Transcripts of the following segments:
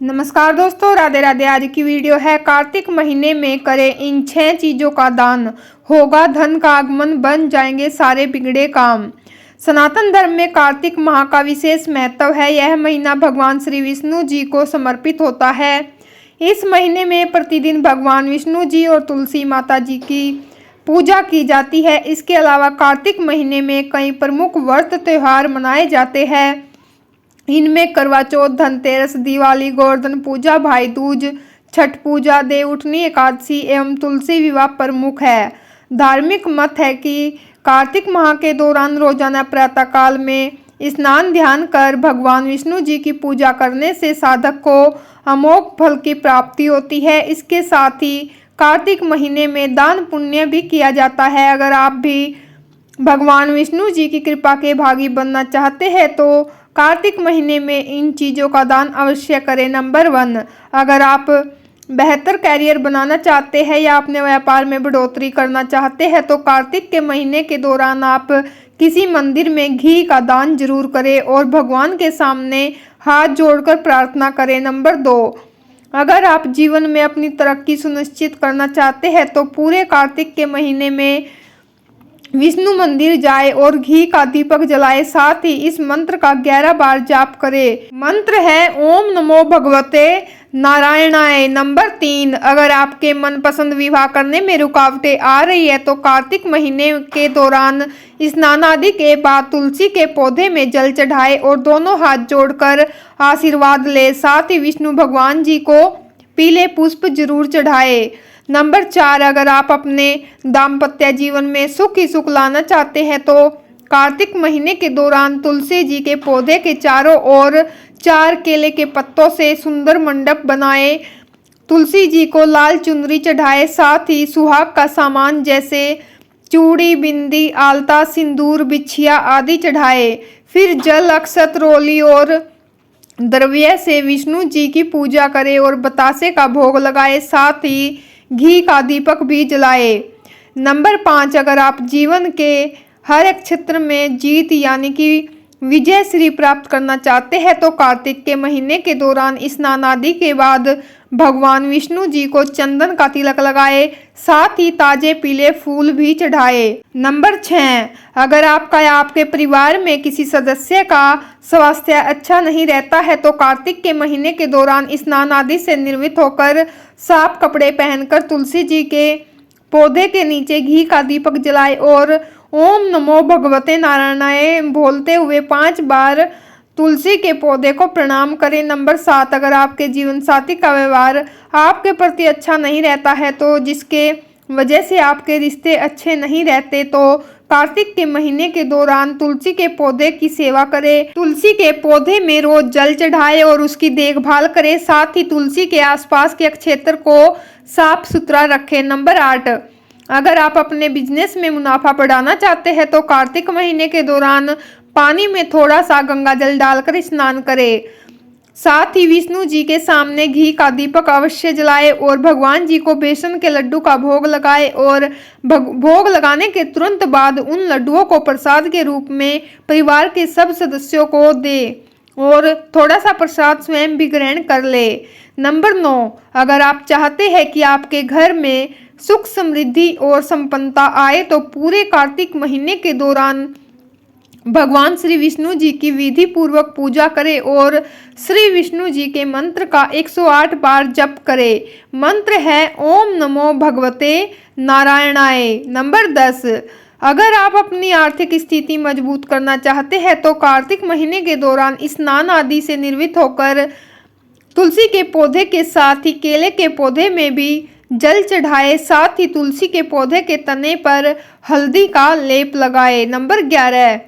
नमस्कार दोस्तों, राधे राधे। आज की वीडियो है कार्तिक महीने में करें इन 6 चीजों का दान, होगा धन का आगमन, बन जाएंगे सारे बिगड़े काम। सनातन धर्म में कार्तिक माह का विशेष महत्व है। यह महीना भगवान श्री विष्णु जी को समर्पित होता है। इस महीने में प्रतिदिन भगवान विष्णु जी और तुलसी माता जी की पूजा की जाती है। इसके अलावा कार्तिक महीने में कई प्रमुख व्रत त्योहार मनाए जाते हैं। इनमें करवा चौथ, धनतेरस, दिवाली, गोवर्धन पूजा, भाई दूज, छठ पूजा, देवउठनी एकादशी एवं तुलसी विवाह प्रमुख है। धार्मिक मत है कि कार्तिक माह के दौरान रोजाना प्रातःकाल में स्नान ध्यान कर भगवान विष्णु जी की पूजा करने से साधक को अमोघ फल की प्राप्ति होती है। इसके साथ ही कार्तिक महीने में दान पुण्य भी किया जाता है। अगर आप भी भगवान विष्णु जी की कृपा के भागी बनना चाहते हैं तो कार्तिक महीने में इन चीज़ों का दान अवश्य करें। नंबर 1, अगर आप बेहतर कैरियर बनाना चाहते हैं या अपने व्यापार में बढ़ोतरी करना चाहते हैं तो कार्तिक के महीने के दौरान आप किसी मंदिर में घी का दान जरूर करें और भगवान के सामने हाथ जोड़कर प्रार्थना करें। नंबर 2, अगर आप जीवन में अपनी तरक्की सुनिश्चित करना चाहते हैं तो पूरे कार्तिक के महीने में विष्णु मंदिर जाए और घी का दीपक जलाए। साथ ही इस मंत्र का 11 बार जाप करें। मंत्र है ओम नमो भगवते नारायणाय। नंबर 3, अगर आपके मनपसंद विवाह करने में रुकावटें आ रही है तो कार्तिक महीने के दौरान स्नान आदि के बाद तुलसी के पौधे में जल चढ़ाए और दोनों हाथ जोड़कर आशीर्वाद ले। साथ ही विष्णु भगवान जी को पीले पुष्प जरूर चढ़ाए। नंबर 4, अगर आप अपने दाम्पत्य जीवन में सुख ही सुख लाना चाहते हैं तो कार्तिक महीने के दौरान तुलसी जी के पौधे के चारों ओर 4 केले के पत्तों से सुंदर मंडप बनाए। तुलसी जी को लाल चुनरी चढ़ाए। साथ ही सुहाग का सामान जैसे चूड़ी, बिंदी, आलता, सिंदूर, बिछिया आदि चढ़ाए। फिर जल, अक्षत, रोली और द्रव्य से विष्णु जी की पूजा करें और बतासे का भोग लगाए। साथ ही घी का दीपक भी जलाए। नंबर 5, अगर आप जीवन के हर एक क्षेत्र में जीत यानी कि विजय श्री प्राप्त करना चाहते हैं तो कार्तिक के महीने के दौरान स्नान आदि के बाद भगवान विष्णु जी को चंदन का तिलक लगाए। साथ ही ताजे पीले फूल भी चढ़ाए। नंबर 6, अगर आपका या आपके परिवार में किसी सदस्य का स्वास्थ्य अच्छा नहीं रहता है तो कार्तिक के महीने के दौरान स्नान आदि से निर्वृत्त होकर साफ कपड़े पहनकर तुलसी जी के पौधे के नीचे घी का दीपक जलाए और ओम नमो भगवते नारायणाय बोलते हुए 5 बार तुलसी के पौधे को प्रणाम करें। नंबर 7, अगर आपके जीवन साथी का व्यवहार आपके प्रति अच्छा नहीं रहता है तो जिसके वजह से आपके रिश्ते अच्छे नहीं रहते तो कार्तिक के महीने के दौरान तुलसी के पौधे की सेवा करें। तुलसी के पौधे में रोज जल चढ़ाए और उसकी देखभाल करें। साथ ही तुलसी के आसपास के क्षेत्र को साफ सुथरा रखें। नंबर 8, अगर आप अपने बिजनेस में मुनाफा बढ़ाना चाहते हैं तो कार्तिक महीने के दौरान पानी में थोड़ा सा गंगा जल डालकर स्नान करें। साथ ही विष्णु जी के सामने घी का दीपक अवश्य जलाए और भगवान जी को बेसन के लड्डू का भोग लगाए और भोग लगाने के तुरंत बाद उन लड्डुओं को प्रसाद के रूप में परिवार के सब सदस्यों को दे और थोड़ा सा प्रसाद स्वयं भी ग्रहण कर ले। नंबर 9, अगर आप चाहते हैं कि आपके घर में सुख, समृद्धि और संपन्नता आए तो पूरे कार्तिक महीने के दौरान भगवान श्री विष्णु जी की विधि पूर्वक पूजा करें और श्री विष्णु जी के मंत्र का 108 बार जप करें। मंत्र है ओम नमो भगवते नारायणाय। नंबर 10, अगर आप अपनी आर्थिक स्थिति मजबूत करना चाहते हैं तो कार्तिक महीने के दौरान स्नान आदि से निर्वृत्त होकर तुलसी के पौधे के साथ ही केले के पौधे में भी जल चढ़ाए। साथ ही तुलसी के पौधे के तने पर हल्दी का लेप लगाए। नंबर 11,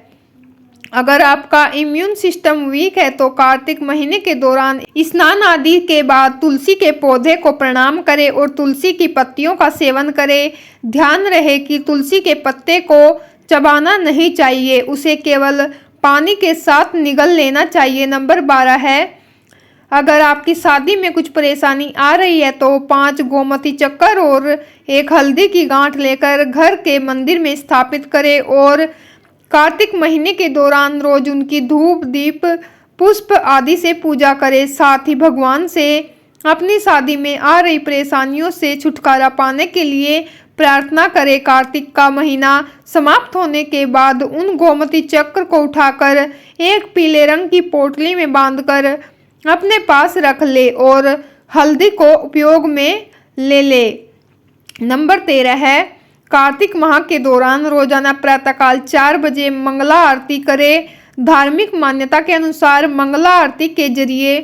अगर आपका इम्यून सिस्टम वीक है तो कार्तिक महीने के दौरान स्नान आदि के बाद तुलसी के पौधे को प्रणाम करें और तुलसी की पत्तियों का सेवन करें। ध्यान रहे कि तुलसी के पत्ते को चबाना नहीं चाहिए, उसे केवल पानी के साथ निगल लेना चाहिए। नंबर 12 है, अगर आपकी शादी में कुछ परेशानी आ रही है तो 5 गोमती चक्कर और 1 हल्दी की गांठ लेकर घर के मंदिर में स्थापित करें और कार्तिक महीने के दौरान रोज उनकी धूप, दीप, पुष्प आदि से पूजा करें। साथ ही भगवान से अपनी शादी में आ रही परेशानियों से छुटकारा पाने के लिए प्रार्थना करें। कार्तिक का महीना समाप्त होने के बाद उन गोमती चक्र को उठाकर एक पीले रंग की पोटली में बांधकर अपने पास रख ले और हल्दी को उपयोग में ले। नंबर 13 है, कार्तिक माह के दौरान रोजाना प्रातःकाल 4 बजे मंगला आरती करें। धार्मिक मान्यता के अनुसार मंगला आरती के जरिए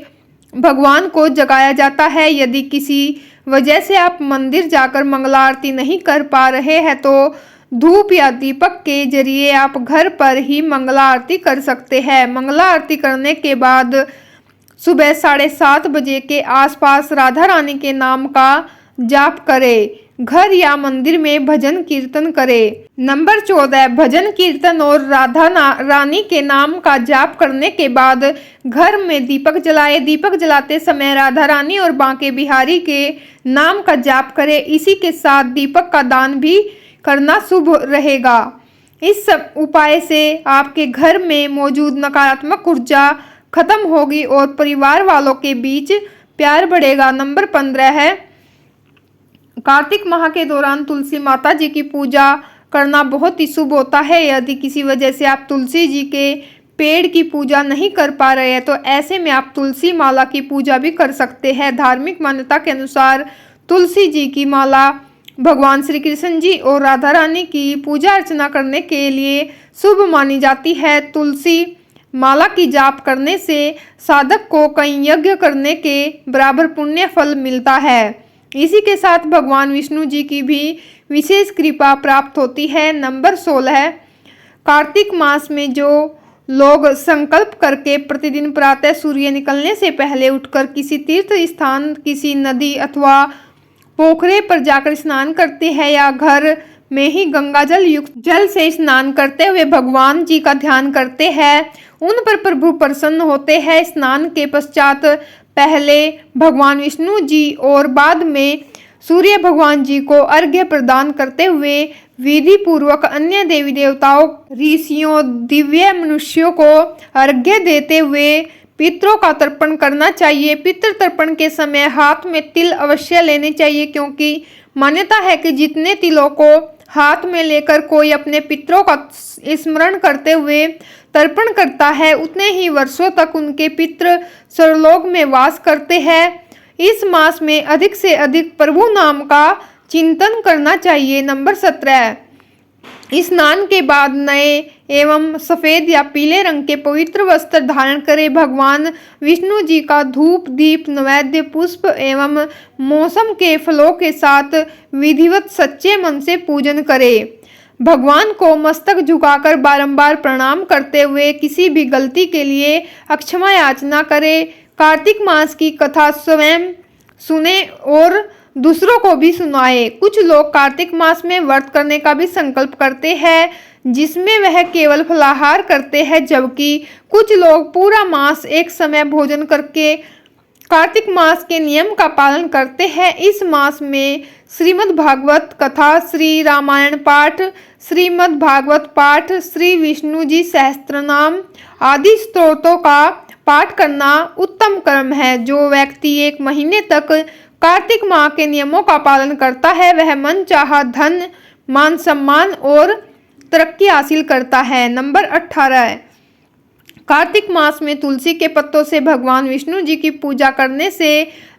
भगवान को जगाया जाता है। यदि किसी वजह से आप मंदिर जाकर मंगला आरती नहीं कर पा रहे हैं तो धूप या दीपक के जरिए आप घर पर ही मंगला आरती कर सकते हैं। मंगला आरती करने के बाद सुबह 7:30 बजे के आसपास राधा रानी के नाम का जाप करें। घर या मंदिर में भजन कीर्तन करें। नंबर 14, भजन कीर्तन और राधा रानी के नाम का जाप करने के बाद घर में दीपक जलाएं। दीपक जलाते समय राधा रानी और बांके बिहारी के नाम का जाप करें। इसी के साथ दीपक का दान भी करना शुभ रहेगा। इस सब उपाय से आपके घर में मौजूद नकारात्मक ऊर्जा खत्म होगी और परिवार वालों के बीच प्यार बढ़ेगा। नंबर 15 है, कार्तिक माह के दौरान तुलसी माता जी की पूजा करना बहुत ही शुभ होता है। यदि किसी वजह से आप तुलसी जी के पेड़ की पूजा नहीं कर पा रहे हैं तो ऐसे में आप तुलसी माला की पूजा भी कर सकते हैं। धार्मिक मान्यता के अनुसार तुलसी जी की माला भगवान श्री कृष्ण जी और राधा रानी की पूजा अर्चना करने के लिए शुभ मानी जाती है। तुलसी माला की जाप करने से साधक को कई यज्ञ करने के बराबर पुण्य फल मिलता है। इसी के साथ भगवान विष्णु जी की भी विशेष कृपा प्राप्त होती है। नंबर 16 है, कार्तिक मास में जो लोग संकल्प करके प्रतिदिन प्रातः सूर्य निकलने से पहले उठकर किसी तीर्थ स्थान, किसी नदी अथवा पोखरे पर जाकर स्नान करते हैं या घर में ही गंगा जल युक्त जल से स्नान करते हुए भगवान जी का ध्यान करते हैं, उन पर प्रभु प्रसन्न होते हैं। स्नान के पश्चात पहले भगवान विष्णु जी और बाद में सूर्य भगवान जी को अर्घ्य प्रदान करते हुए विधि पूर्वक अन्य देवी देवताओं, ऋषियों, दिव्य मनुष्यों को अर्घ्य देते हुए पितरों का तर्पण करना चाहिए। पितृ तर्पण के समय हाथ में तिल अवश्य लेने चाहिए, क्योंकि मान्यता है कि जितने तिलों को हाथ में लेकर कोई अपने पितरों का स्मरण करते हुए तर्पण करता है उतने ही वर्षों तक उनके पितृ स्वर्गलोक में वास करते हैं। इस मास में अधिक से अधिक प्रभु नाम का चिंतन करना चाहिए। नंबर 17, स्नान के बाद नए एवं सफेद या पीले रंग के पवित्र वस्त्र धारण करें। भगवान विष्णु जी का धूप, दीप, नैवेद्य, पुष्प एवं मौसम के फलों के साथ विधिवत सच्चे मन से पूजन करें। भगवान को मस्तक झुकाकर बारंबार प्रणाम करते हुए किसी भी गलती के लिए अक्षमा याचना करें। कार्तिक मास की कथा स्वयं सुने और दूसरों को भी सुनाए। कुछ लोग कार्तिक मास में व्रत करने का भी संकल्प करते हैं, जिसमें वह केवल फलाहार करते हैं, जबकि कुछ लोग पूरा मास एक समय भोजन करके कार्तिक मास के नियम का पालन करते हैं। इस मास में श्रीमद् भागवत कथा, श्री रामायण पाठ, श्रीमद् भागवत पाठ, श्री विष्णु जी सहस्त्रनाम आदि स्तोत्रों का पाठ करना उत्तम कर्म है। जो व्यक्ति 1 महीने तक कार्तिक माह के नियमों का पालन करता है वह मनचाहा धन, मान सम्मान और तरक्की हासिल करता है। नंबर 18 है, कार्तिक मास में तुलसी के पत्तों से भगवान विष्णु जी की पूजा करने से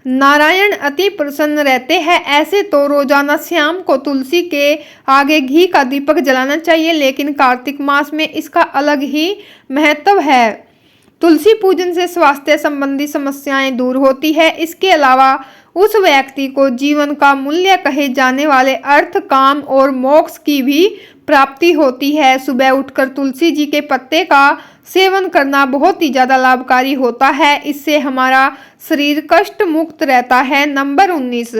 नारायण अति प्रसन्न रहते हैं। ऐसे तो रोजाना शाम को तुलसी के आगे घी का दीपक जलाना चाहिए, लेकिन कार्तिक मास में इसका अलग ही महत्व है। तुलसी पूजन से स्वास्थ्य संबंधी समस्याएं दूर होती है। इसके अलावा उस व्यक्ति को जीवन का मूल्य कहे जाने वाले अर्थ, काम और मोक्ष की भी प्राप्ति होती है। सुबह उठकर तुलसी जी के पत्ते का सेवन करना बहुत ही ज़्यादा लाभकारी होता है। इससे हमारा शरीर कष्ट मुक्त रहता है। नंबर 19,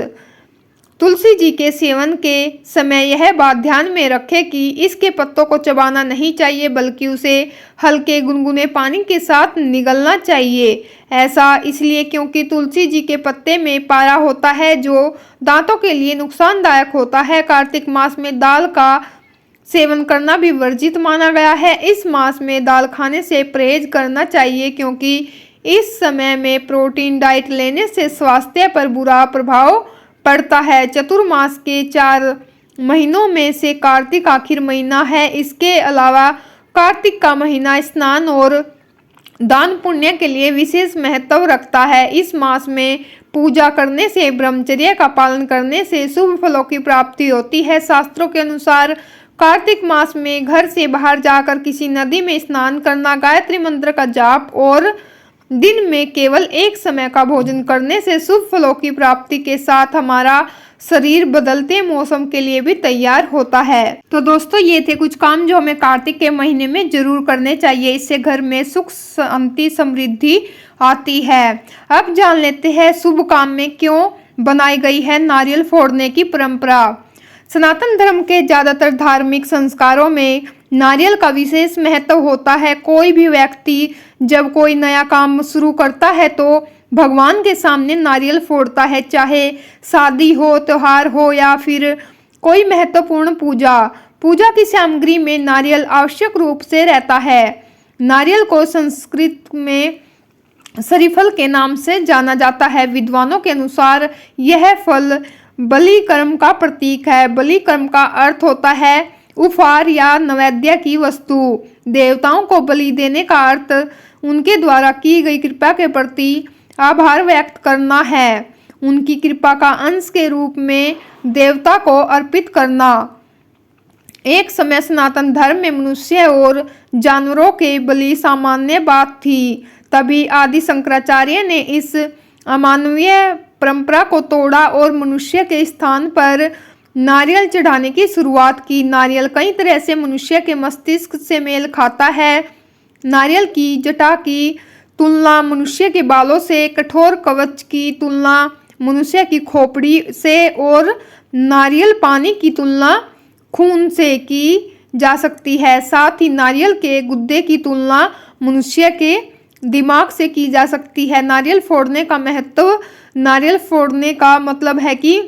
तुलसी जी के सेवन के समय यह बात ध्यान में रखें कि इसके पत्तों को चबाना नहीं चाहिए, बल्कि उसे हल्के गुनगुने पानी के साथ निगलना चाहिए। ऐसा इसलिए क्योंकि तुलसी जी के पत्ते में पारा होता है, जो दांतों के लिए नुकसानदायक होता है। कार्तिक मास में दाल का सेवन करना भी वर्जित माना गया है। इस मास में दाल खाने से परहेज करना चाहिए क्योंकि इस समय में प्रोटीन डाइट लेने से स्वास्थ्य पर बुरा प्रभाव पड़ता है। चतुर्मास के 4 महीनों में से कार्तिक आखिरी महीना है। इसके अलावा कार्तिक का महीना स्नान और दान पुण्य के लिए विशेष महत्व रखता है। इस मास में पूजा करने से, ब्रह्मचर्य का पालन करने से शुभ फलों की प्राप्ति होती है। शास्त्रों के अनुसार कार्तिक मास में घर से बाहर जाकर किसी नदी में स्नान करना, गायत्री मंत्र का जाप और दिन में केवल एक समय का भोजन करने से शुभ फलों की प्राप्ति के साथ हमारा शरीर बदलते मौसम के लिए भी तैयार होता है। तो दोस्तों, ये थे कुछ काम जो हमें कार्तिक के महीने में जरूर करने चाहिए। इससे घर में सुख शांति समृद्धि आती है। अब जान लेते हैं शुभ काम में क्यों बनाई गई है नारियल फोड़ने की परंपरा। सनातन धर्म के ज्यादातर धार्मिक संस्कारों में नारियल का विशेष महत्व होता है। कोई भी व्यक्ति जब कोई नया काम शुरू करता है तो भगवान के सामने नारियल फोड़ता है, चाहे शादी हो, त्योहार हो या फिर कोई महत्वपूर्ण पूजा की सामग्री में नारियल आवश्यक रूप से रहता है। नारियल को संस्कृत में शरीफल के नाम से जाना जाता है। विद्वानों के अनुसार यह फल बलि कर्म का प्रतीक है। बलि कर्म का अर्थ होता है उपहार या नैवेद्य की वस्तु। देवताओं को बलि देने का अर्थ उनके द्वारा की गई कृपा के प्रति आभार व्यक्त करना है। उनकी कृपा का अंश के रूप में देवता को अर्पित करना। एक समय सनातन धर्म में मनुष्य और जानवरों के बलि सामान्य बात थी। तभी आदि शंकराचार्य ने इस अमानवीय परंपरा को तोड़ा और मनुष्य के स्थान पर नारियल चढ़ाने की शुरुआत की। नारियल कई तरह से मनुष्य के मस्तिष्क से मेल खाता है। नारियल की जटा की तुलना मनुष्य के बालों से, कठोर कवच की तुलना मनुष्य की खोपड़ी से और नारियल पानी की तुलना खून से की जा सकती है। साथ ही नारियल के गुद्दे की तुलना मनुष्य के दिमाग से की जा सकती है। नारियल फोड़ने का महत्व। नारियल फोड़ने का मतलब है कि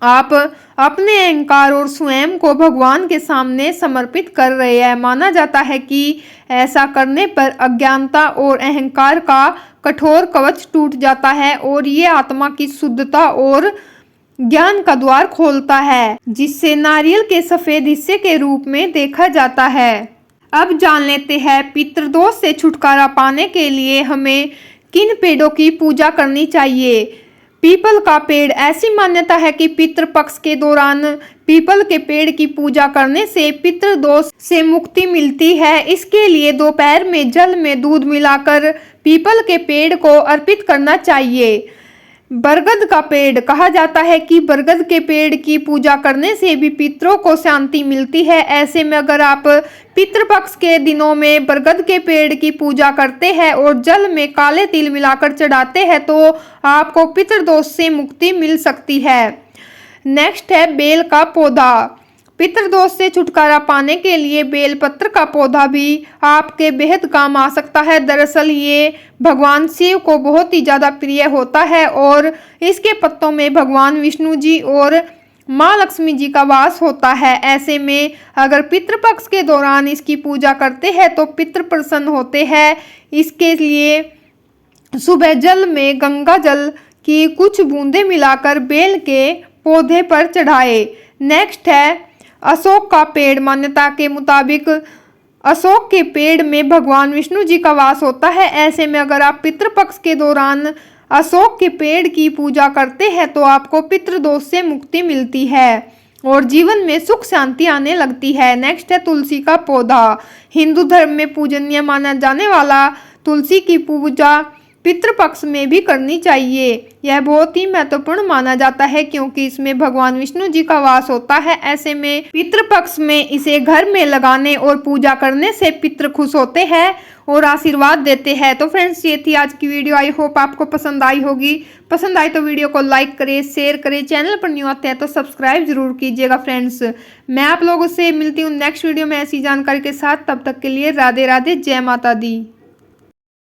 आप अपने अहंकार और स्वयं को भगवान के सामने समर्पित कर रहे हैं। माना जाता है कि ऐसा करने पर अज्ञानता और अहंकार का कठोर कवच टूट जाता है और ये आत्मा की शुद्धता और ज्ञान का द्वार खोलता है, जिससे नारियल के सफेद हिस्से के रूप में देखा जाता है। अब जान लेते हैं पितृदोष से छुटकारा पाने के लिए हमें किन पेड़ों की पूजा करनी चाहिए। पीपल का पेड़। ऐसी मान्यता है कि पितृपक्ष के दौरान पीपल के पेड़ की पूजा करने से पितृदोष से मुक्ति मिलती है। इसके लिए दोपहर में जल में दूध मिलाकर पीपल के पेड़ को अर्पित करना चाहिए। बरगद का पेड़। कहा जाता है कि बरगद के पेड़ की पूजा करने से भी पितरों को शांति मिलती है। ऐसे में अगर आप पितृपक्ष के दिनों में बरगद के पेड़ की पूजा करते हैं और जल में काले तिल मिलाकर चढ़ाते हैं तो आपको पितृदोष से मुक्ति मिल सकती है। नेक्स्ट है बेल का पौधा। पितृदोष से छुटकारा पाने के लिए बेलपत्र का पौधा भी आपके बेहद काम आ सकता है। दरअसल ये भगवान शिव को बहुत ही ज़्यादा प्रिय होता है और इसके पत्तों में भगवान विष्णु जी और माँ लक्ष्मी जी का वास होता है। ऐसे में अगर पितृपक्ष के दौरान इसकी पूजा करते हैं तो पितृ प्रसन्न होते हैं। इसके लिए सुबह जल में गंगा जल की कुछ बूंदें मिलाकर बेल के पौधे पर चढ़ाए। नेक्स्ट है अशोक का पेड़। मान्यता के मुताबिक अशोक के पेड़ में भगवान विष्णु जी का वास होता है। ऐसे में अगर आप पितृपक्ष के दौरान अशोक के पेड़ की पूजा करते हैं तो आपको पितृदोष से मुक्ति मिलती है और जीवन में सुख शांति आने लगती है। नेक्स्ट है तुलसी का पौधा। हिंदू धर्म में पूजनीय माना जाने वाला तुलसी की पूजा पितृपक्ष में भी करनी चाहिए। यह बहुत ही महत्वपूर्ण माना जाता है क्योंकि इसमें भगवान विष्णु जी का वास होता है। ऐसे में पितृपक्ष में इसे घर में लगाने और पूजा करने से पितृ खुश होते हैं और आशीर्वाद देते हैं। तो फ्रेंड्स, ये थी आज की वीडियो। आई होप आपको पसंद आई होगी। पसंद आई तो वीडियो को लाइक करें, शेयर करें। चैनल पर न्यू आते हैं तो सब्सक्राइब जरूर कीजिएगा। फ्रेंड्स, मैं आप लोगों से मिलती हूँ नेक्स्ट वीडियो में ऐसी जानकारी के साथ। तब तक के लिए राधे राधे, जय माता दी।